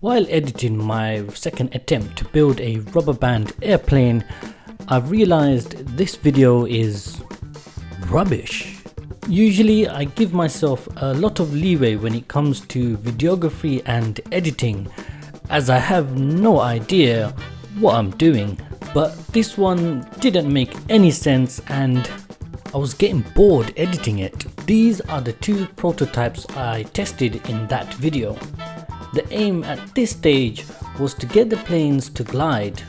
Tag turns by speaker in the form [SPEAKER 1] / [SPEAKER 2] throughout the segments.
[SPEAKER 1] While editing my second attempt to build a rubber band airplane, I realized this video is rubbish. Usually I give myself a lot of leeway when it comes to videography and editing, as I have no idea what I'm doing. But this one didn't make any sense and I was getting bored editing it. These are the two prototypes I tested in that video. The aim at this stage was to get the planes to glide.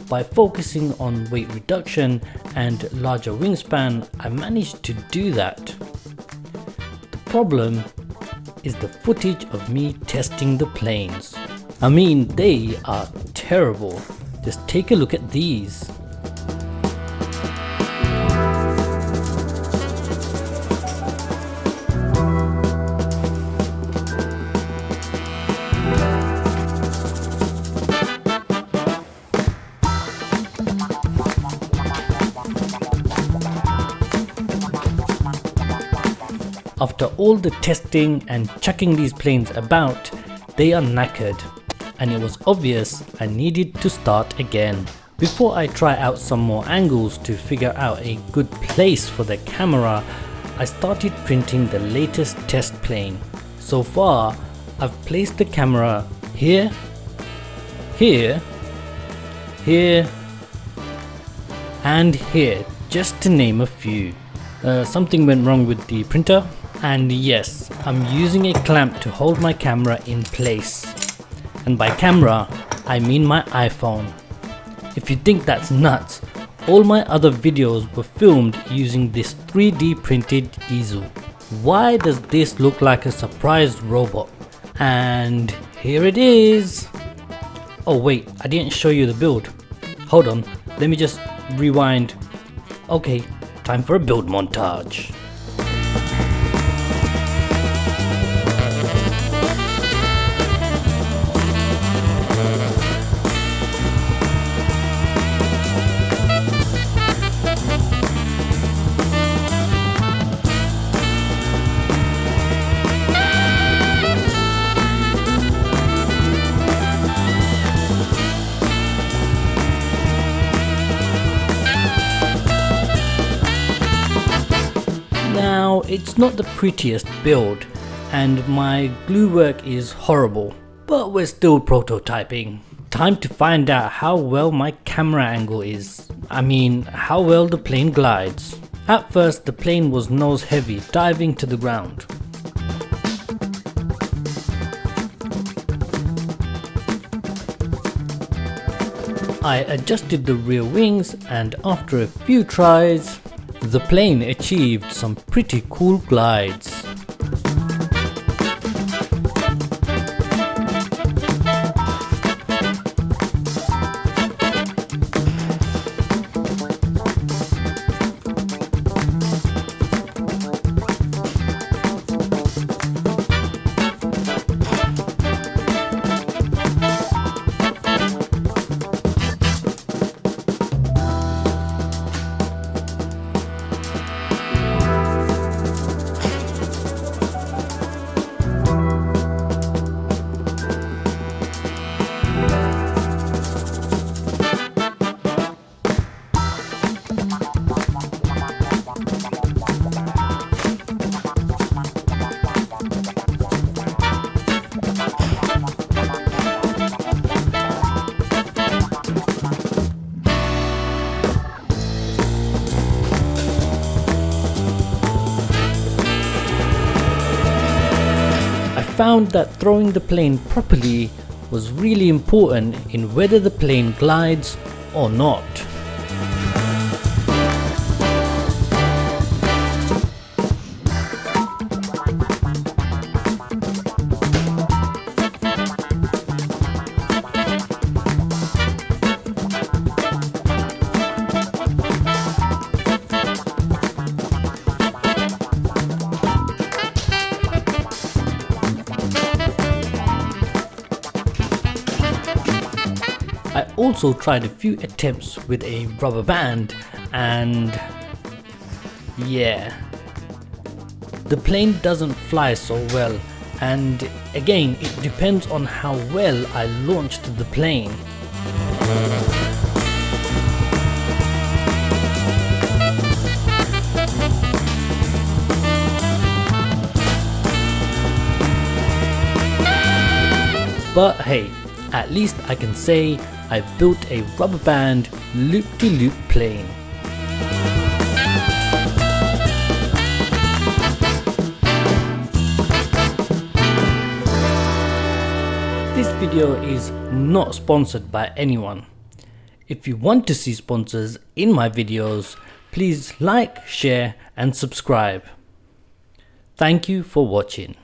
[SPEAKER 1] By focusing on weight reduction and larger wingspan, I managed to do that. The problem is the footage of me testing the planes. I mean, they are terrible. Just take a look at these. After all the testing and chucking these planes about, they are knackered, and it was obvious I needed to start again. Before I try out some more angles to figure out a good place for the camera, I started printing the latest test plane. So far, I've placed the camera here, here, here, and here, just to name a few. Something went wrong with the printer. And yes, I'm using a clamp to hold my camera in place. And by camera, I mean my iPhone. If you think that's nuts, all my other videos were filmed using this 3D printed easel. Why does this look like a surprised robot? And here it is. Oh wait, I didn't show you the build. Hold on, let me just rewind. Okay, time for a build montage. Now, it's not the prettiest build and my glue work is horrible, but we're still prototyping. Time to find out how well my camera angle is. I mean, how well the plane glides. At first, the plane was nose heavy, diving to the ground. I adjusted the rear wings, and after a few tries, the plane achieved some pretty cool glides. I found that throwing the plane properly was really important in whether the plane glides or not. I also tried a few attempts with a rubber band and yeah, the plane doesn't fly so well and again it depends on how well I launched the plane. But hey, at least I can say I built a rubber band loop-to-loop plane. This video is not sponsored by anyone. If you want to see sponsors in my videos, please like, share and subscribe. Thank you for watching.